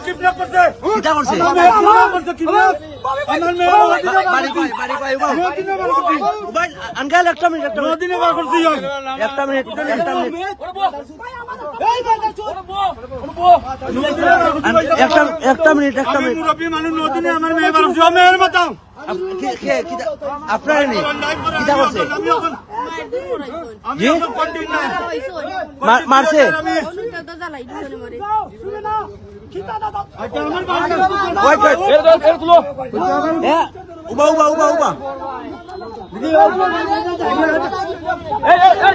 kidnap করছে কিটা করছে আমার মেয়ে কিডন্যাপ আমার মেয়ে বাড়ি কই উবাই আঙ্কেল একটা মিনিট নদিনে বার করছি একটা মিনিট একটা মিনিট আমি মুরব্বী মানুষ নদিনে আমার মেয়ে বার করছি মেয়ের বাঁচাও আপনার নেই কিটা করছে আমি এখন কন্টিনিউ না মারছে উবা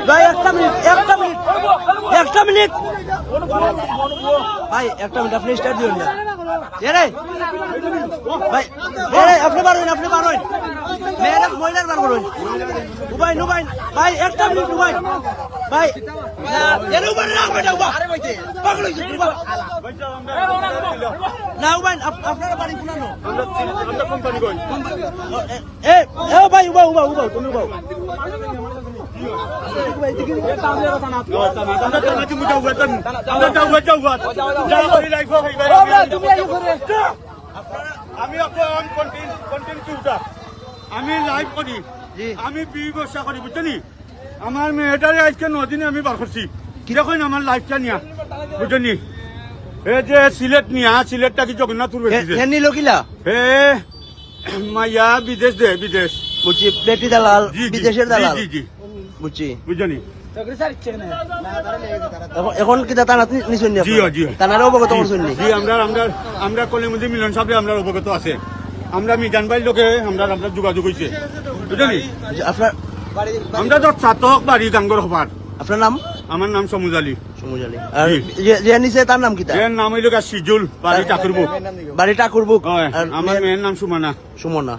ভাই একটা মিনিট ভাই একটা মিনিট আপনি স্টার্ট দিন না ভাই আপনি পারবেন মেয়েরা মহিলার বার করবেন উবাই নুবাই ভাই একটা মিনিট উবাই ভাই না উবাই আপনারা বাড়ি পুরানো ভাই উবা তুমি উবাও আমি লাইভ করি আমি 20 বছর করি বুঝলি আমার মেয়েটারে আজকে নদিনে আমি বার করছি কিরকম আমার লাইফটা নিয়া বুঝলি এই যে সিলেট নিয়া সিলেটটা কি জগন্নাথপুর নিল কিলা মাইয়া বিদেশ দে বিদেশ বুঝছি বেটি দালাল বিদেশের দালাল জি বুঝছি বুঝলি এখন কি তানা নিছুন জি তানারে অবগত করছুন জি আমরা কলিমুদ্দি মিলন সাহেব আমরা অবগত আছে আমরা মিজান ভাই লোকে আমরা যোগাযোগ হয়েছে বুঝলি আপনার আমরা তো ছাতক বাড়ি গাঙ্গর হবার আপনার নাম আমার নাম সমুজ আলী আর যে নিচে তার নাম কি তার নাম হইল সিজুল বাড়ি ঠাকুরবুক বাড়ি ঠাকুরবুক আমার মেয়ের নাম সুমনা